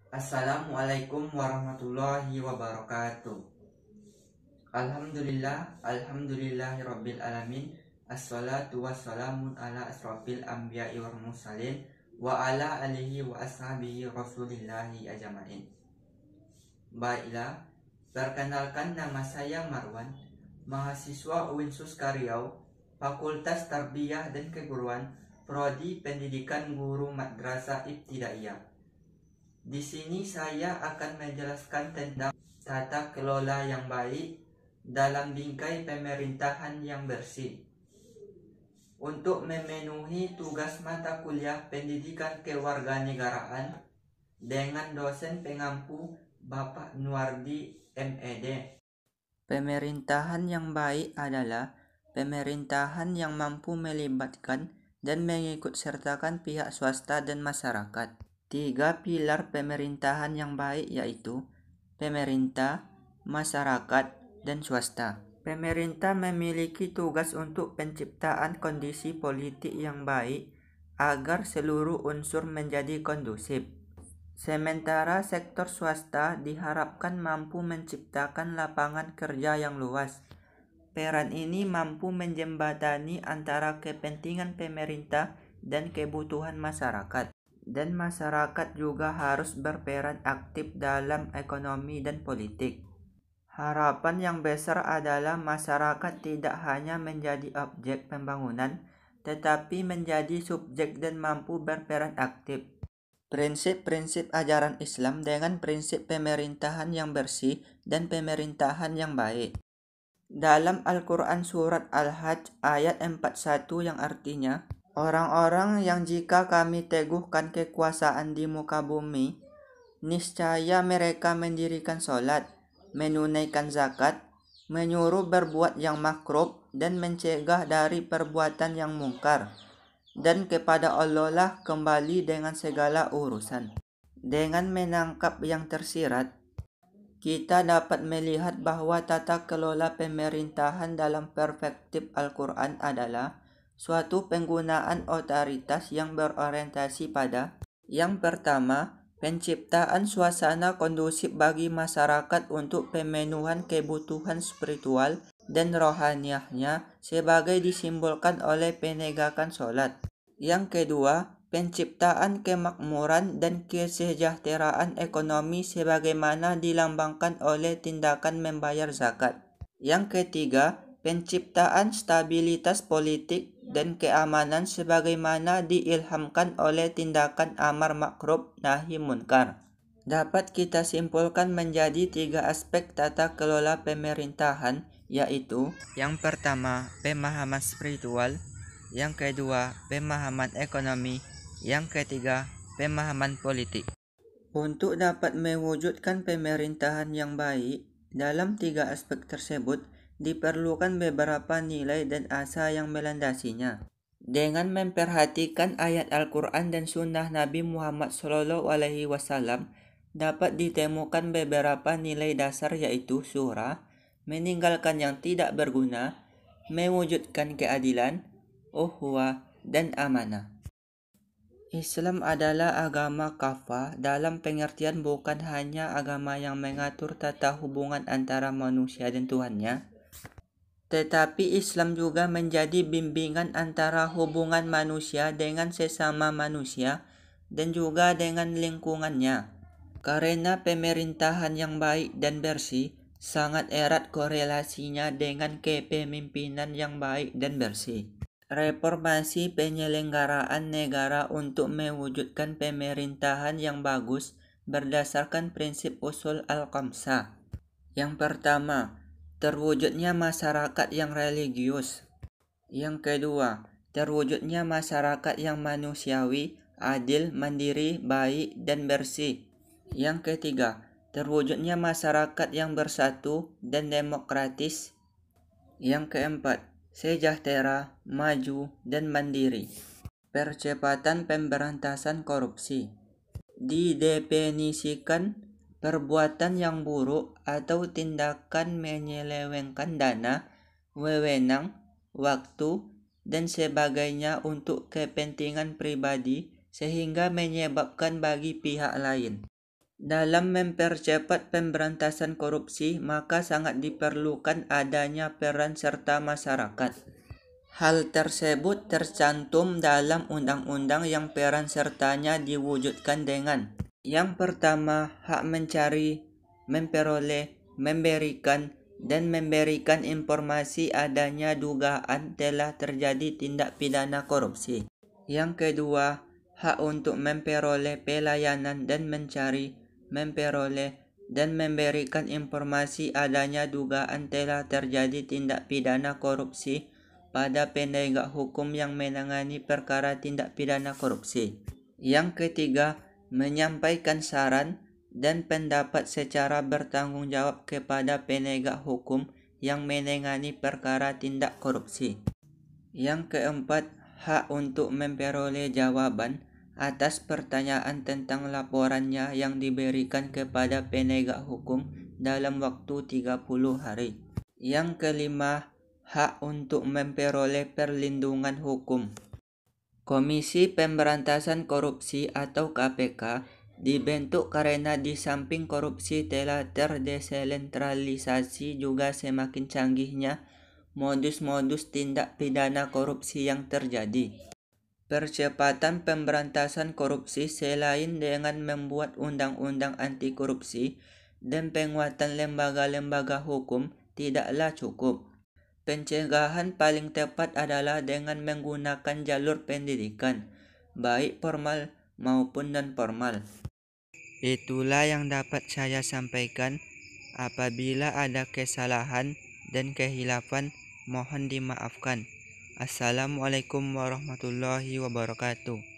Assalamualaikum warahmatullahi wabarakatuh. Alhamdulillahirabbil alamin. Assalatu wassalamu ala asrofil anbiya'i wal mursalin wa ala alihi wa ashabihi rasulillahi ajmain. Baiklah, perkenalkan, nama saya Marwan, mahasiswa UIN Karyau, Fakultas Tarbiyah dan Keguruan, Prodi Pendidikan Guru Madrasah Ibtidaiyah. Di sini saya akan menjelaskan tentang tata kelola yang baik dalam bingkai pemerintahan yang bersih. Untuk memenuhi tugas mata kuliah pendidikan kewarganegaraan dengan dosen pengampu Bapak Nuardi MED. Pemerintahan yang baik adalah pemerintahan yang mampu melibatkan dan mengikut sertakan pihak swasta dan masyarakat. 3 pilar pemerintahan yang baik yaitu pemerintah, masyarakat, dan swasta. Pemerintah memiliki tugas untuk penciptaan kondisi politik yang baik agar seluruh unsur menjadi kondusif. Sementara sektor swasta diharapkan mampu menciptakan lapangan kerja yang luas. Peran ini mampu menjembatani antara kepentingan pemerintah dan kebutuhan masyarakat. Dan masyarakat juga harus berperan aktif dalam ekonomi dan politik. Harapan yang besar adalah masyarakat tidak hanya menjadi objek pembangunan, tetapi menjadi subjek dan mampu berperan aktif. Prinsip-prinsip ajaran Islam dengan prinsip pemerintahan yang bersih dan pemerintahan yang baik. Dalam Al-Quran Surat Al-Hajj ayat 41 yang artinya, orang-orang yang jika kami teguhkan kekuasaan di muka bumi, niscaya mereka mendirikan sholat, menunaikan zakat, menyuruh berbuat yang makruf dan mencegah dari perbuatan yang mungkar, dan kepada Allah lah kembali dengan segala urusan. Dengan menangkap yang tersirat, kita dapat melihat bahwa tata kelola pemerintahan dalam perspektif Al-Quran adalah suatu penggunaan otoritas yang berorientasi pada yang pertama, penciptaan suasana kondusif bagi masyarakat untuk pemenuhan kebutuhan spiritual dan rohaniahnya sebagai disimbolkan oleh penegakan sholat. Yang kedua, penciptaan kemakmuran dan kesejahteraan ekonomi sebagaimana dilambangkan oleh tindakan membayar zakat. Yang ketiga, penciptaan stabilitas politik dan keamanan sebagaimana diilhamkan oleh tindakan amar makruf nahi munkar. Dapat kita simpulkan menjadi 3 aspek tata kelola pemerintahan, yaitu yang pertama, pemahaman spiritual, yang kedua, pemahaman ekonomi, yang ketiga, pemahaman politik. Untuk dapat mewujudkan pemerintahan yang baik, dalam 3 aspek tersebut diperlukan beberapa nilai dan asa yang melandasinya. Dengan memperhatikan ayat Al-Quran dan Sunnah Nabi Muhammad SAW, dapat ditemukan beberapa nilai dasar yaitu surah, meninggalkan yang tidak berguna, mewujudkan keadilan, ukhuwah, dan amanah. Islam adalah agama kafah dalam pengertian bukan hanya agama yang mengatur tata hubungan antara manusia dan Tuhannya, tetapi Islam juga menjadi bimbingan antara hubungan manusia dengan sesama manusia dan juga dengan lingkungannya. Karena pemerintahan yang baik dan bersih sangat erat korelasinya dengan kepemimpinan yang baik dan bersih. Reformasi penyelenggaraan negara untuk mewujudkan pemerintahan yang bagus berdasarkan prinsip usul al-khamsah. Yang pertama, terwujudnya masyarakat yang religius. Yang kedua, terwujudnya masyarakat yang manusiawi, adil, mandiri, baik, dan bersih. Yang ketiga, terwujudnya masyarakat yang bersatu dan demokratis. Yang keempat, sejahtera, maju, dan mandiri. Percepatan pemberantasan korupsi didefinisikan perbuatan yang buruk atau tindakan menyelewengkan dana, wewenang, waktu, dan sebagainya untuk kepentingan pribadi sehingga menyebabkan bagi pihak lain Dalam mempercepat pemberantasan korupsi, maka sangat diperlukan adanya peran serta masyarakat. Hal tersebut tercantum dalam undang-undang yang peran sertanya diwujudkan dengan: yang pertama, hak mencari, memperoleh, memberikan, dan memberikan informasi adanya dugaan telah terjadi tindak pidana korupsi. Yang kedua, hak untuk memperoleh pelayanan dan mencari, memperoleh, dan memberikan informasi adanya dugaan telah terjadi tindak pidana korupsi pada penegak hukum yang menangani perkara tindak pidana korupsi. Yang ketiga, menyampaikan saran dan pendapat secara bertanggung jawab kepada penegak hukum yang menangani perkara tindak korupsi. Yang keempat, hak untuk memperoleh jawaban atas pertanyaan tentang laporannya yang diberikan kepada penegak hukum dalam waktu 30 hari. Yang kelima, hak untuk memperoleh perlindungan hukum. Komisi Pemberantasan Korupsi atau KPK dibentuk karena di samping korupsi telah terdesentralisasi, juga semakin canggihnya modus-modus tindak pidana korupsi yang terjadi. Percepatan pemberantasan korupsi selain dengan membuat undang-undang anti korupsi dan penguatan lembaga-lembaga hukum tidaklah cukup. Pencegahan paling tepat adalah dengan menggunakan jalur pendidikan, baik formal maupun non-formal. Itulah yang dapat saya sampaikan. Apabila ada kesalahan dan kehilafan, mohon dimaafkan. Assalamualaikum warahmatullahi wabarakatuh.